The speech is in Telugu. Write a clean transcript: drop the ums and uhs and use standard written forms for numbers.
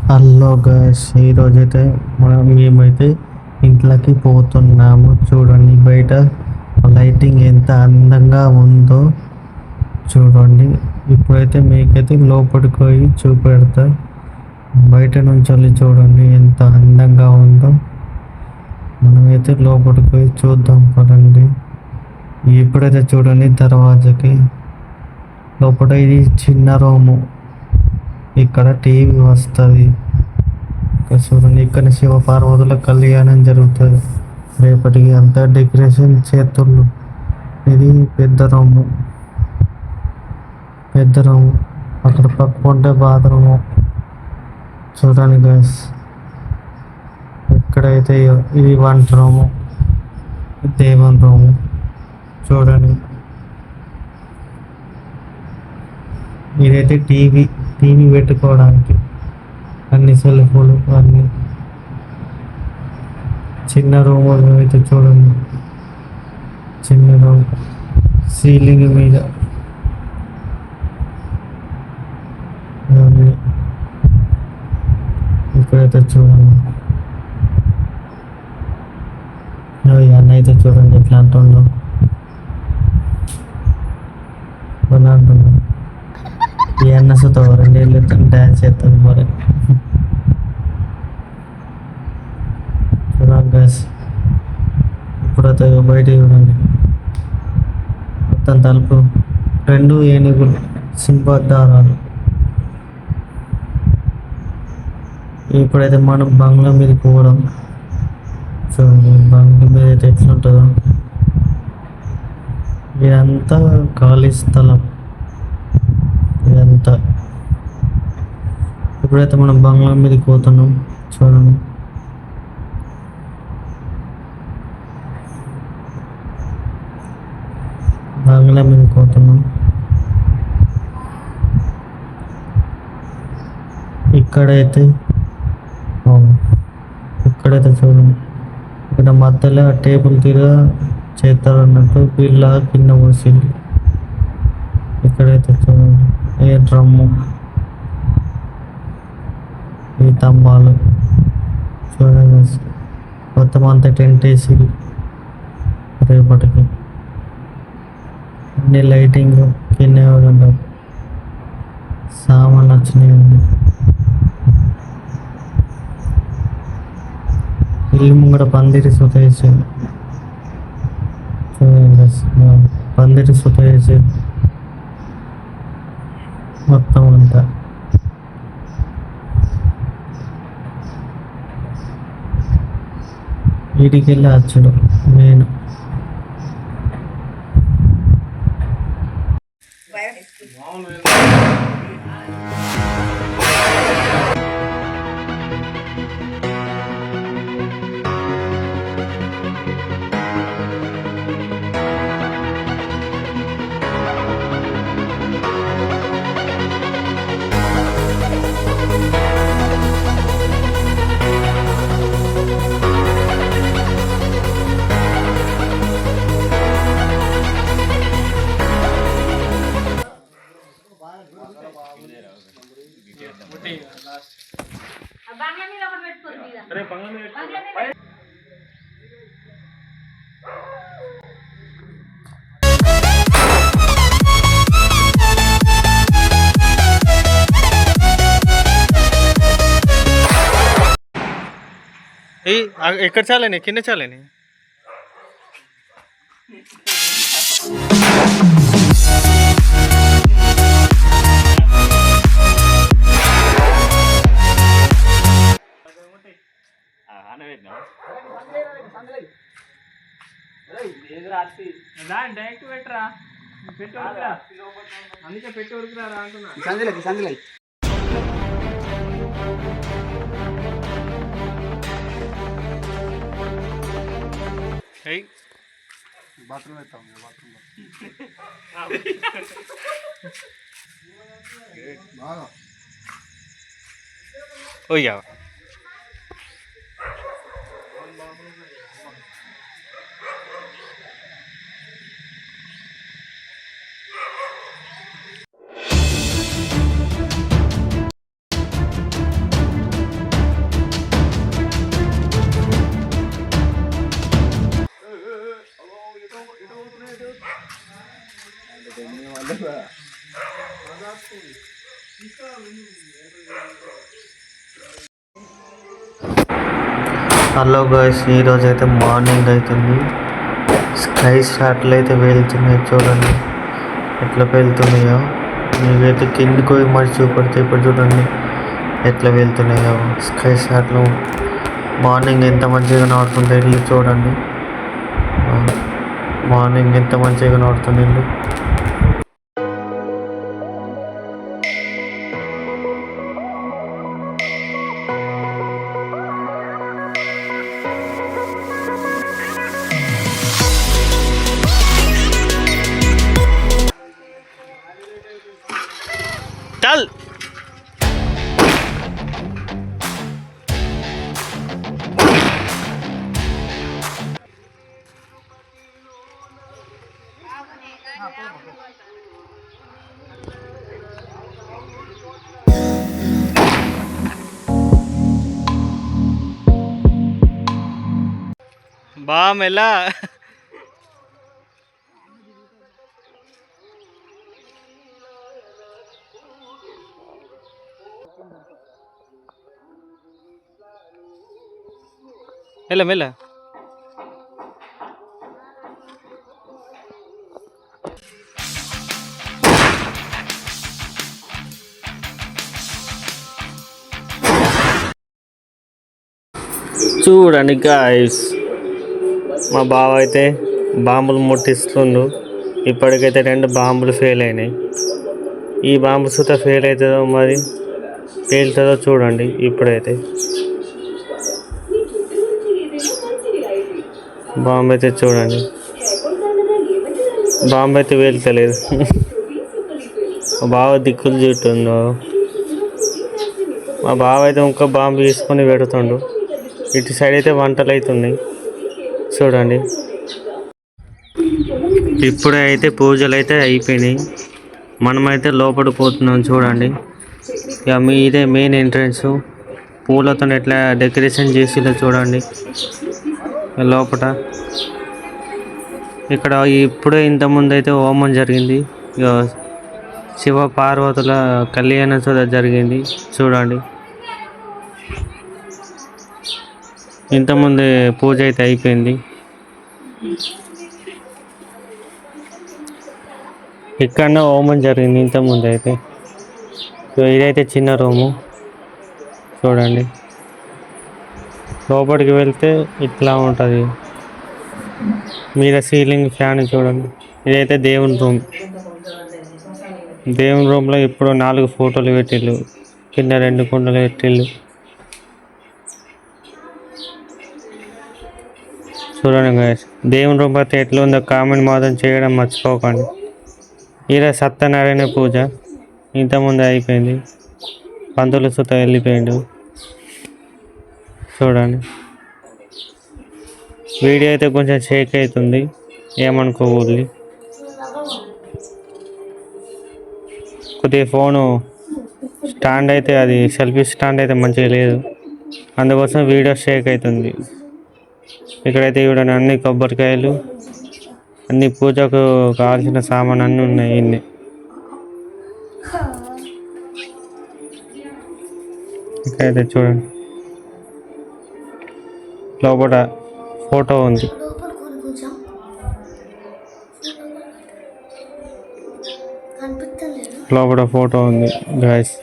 హలో గైస్, ఈరోజైతే మేమైతే ఇంట్లోకి పోతున్నాము. చూడండి బయట లైటింగ్ ఎంత అందంగా ఉందో చూడండి. ఇప్పుడైతే మీకైతే లోపలికి పోయి చూపెడతా. బయట నుంచి వెళ్ళి చూడండి ఎంత అందంగా ఉందో. మనమైతే లోపలికి పోయి చూద్దాం పదండి. ఇప్పుడైతే చూడండి దర్వాజకి లోపల ఇది చిన్న రూము. ఇక్కడ టీవీ వస్తుంది. చూడండి ఇక్కడ శివపార్వతుల కళ్యాణం జరుగుతుంది రేపటికి. అంతా డెకరేషన్ చేతుళ్ళు. ఇది పెద్ద రూము. అక్కడ పక్కుంటే బాత్రూము. చూడండి గైస్, ఇక్కడైతే ఇది వంట రూము, దేవుని రూము. చూడండి ఇదైతే టీవీ పెట్టుకోవడానికి అన్ని సెల్ఫోన్లు అన్ని. చిన్న రూమ్ అయితే చూడండి, చిన్న రూమ్ సీలింగ్ మీద. ఇక్కడైతే చూడండి అన్న అయితే చూడండి ఎట్లా అంటుండో అంటున్నాను. ఈ అన్నసతో రెండేళ్ళు డ్యాన్స్ చేస్తాను మరి. చూడండి గ్యాస్, ఇప్పుడైతే బయట చూడండి మొత్తం తలుపు 2 ఏనుగులు సింహద్వారాలు. ఇప్పుడైతే మనం బంగ్లా మీదకి పోవడం. చూడండి బంగ్లా మీద అయితే ఎట్లుంటుందో. ఇదంతా ఖాళీ స్థలం ఇదంతా. ఇప్పుడైతే మనం బంగ్లా మీదకి పోతున్నాం. చూడండి బంగ్లా మీదకి పోతున్నాం. ఇక్కడైతే చూడండి, ఇక్కడ మధ్యలో టేబుల్ తీరా చేస్తారు అన్నట్టు వీళ్ళ కింద పోసింది. ఇక్కడైతే చూడండి ఏ డ్రమ్ము, ఈ తంబాలు. చూడండి మొత్తం అంతా టెంట్ వేసి రేపటికి అన్ని లైటింగ్ కింద ఉంటారు. సామాన్లు వచ్చినాయండి. ఇల్లు ముంగడ పందిరి సుత వేసారు. చూడండి పందిరి సుత వేసారు మొత్తం అంతా. వీటికి వెళ్ళి వచ్చుడు నేను. ఎక్కడ చాలని కింద చాలని. డైరెక్ట్ పెట్టరా, పెట్టి ఉడుకురా, అందుకే పెట్టి ఉడుకురా అంటున్నా. బాత్రూమ్ అవుతాం. ఓయ్యా హలో గాయ్స్, ఈరోజు అయితే మార్నింగ్ అవుతుంది. స్కై షాట్లు అయితే వెళ్తున్నాయి, చూడండి ఎట్లా వెళ్తున్నాయో. మీకైతే కిందికి పోయి మరి చూపడితే ఇప్పుడు చూడండి ఎట్లా వెళ్తున్నాయో స్కై షాట్లు. మార్నింగ్ ఎంత మంచిగా కనబడుతుంది ఇల్లు చూడండి. మార్నింగ్ ఎంత మంచిగా కనబడుతుంది ఇల్లు. చల్ బా మెల్ల. మెల్ల మెల్ల. చూడండి గాయ్స్, మా బావ అయితే బాంబులు ముట్టిస్తుండు. ఇప్పటికైతే 2 బాంబులు ఫెయిల్ అయినాయి. ఈ బాంబు సుత ఫెయిల్ అవుతుందో మరి పేలుతుందో చూడండి. ఇప్పుడైతే బాంబు అయితే చూడండి, బాంబు అయితే పేలుతలేదు. మా బావ దిక్కులు చుట్టుందో. మా బావ అయితే ఇంకో బాంబు తీసుకొని పెడుతుండు. ఇటు సైడ్ అయితే వంటలు అవుతున్నాయి చూడండి. ఇప్పుడే అయితే పూజలు అయితే అయిపోయినాయి. మనమైతే లోపలికి పోతున్నాం చూడండి. ఇక ఇదే మెయిన్ ఎంట్రన్స్. పూలతో ఎట్లా డెకరేషన్ చేసిలో చూడండి లోపల. ఇక్కడ ఇప్పుడే ఇంతకుముందు అయితే హోమం జరిగింది. ఇక శివ పార్వతుల కళ్యాణం జరిగింది చూడండి. ఇంతకుముందే పూజ అయితే అయిపోయింది. ఇక్కడనే హోమం జరిగింది ఇంతకుముందు అయితే. ఇదైతే చిన్న రూము చూడండి. లోపలికి వెళ్తే ఇట్లా ఉంటుంది. మీద సీలింగ్ ఫ్యాన్ చూడండి. ఇదైతే దేవుని రూమ్. దేవుని రూమ్లో ఇప్పుడు 4 ఫోటోలు పెట్టిళ్ళు, కింద 2 కుండలు పెట్టిళ్ళు చూడండి గాయ్స్. దేవుని రూమ్ అయితే ఎట్లా ఉందో కామెంట్ మాత్రం చేయడం మర్చిపోకండి. ఈరోజు సత్యనారాయణ పూజ ఇంతకుముందు అయిపోయింది. పంతులు సుత వెళ్ళిపోయిండు చూడండి. వీడియో అయితే కొంచెం షేక్ అవుతుంది, ఏమనుకోకూడదు. కొద్దిగా ఫోను స్టాండ్ అయితే, అది సెల్ఫీ స్టాండ్ అయితే మంచిగా లేదు, అందుకోసం వీడియో షేక్ అవుతుంది. ఇక్కడైతే చూడండి అన్ని కొబ్బరికాయలు, అన్ని పూజకు కావాల్సిన సామాన్ అన్నీ ఉన్నాయి. ఇన్ని ఇక్కడైతే చూడండి లోపల ఫోటో ఉంది. లోపల ఫోటో ఉంది గాయ్స్.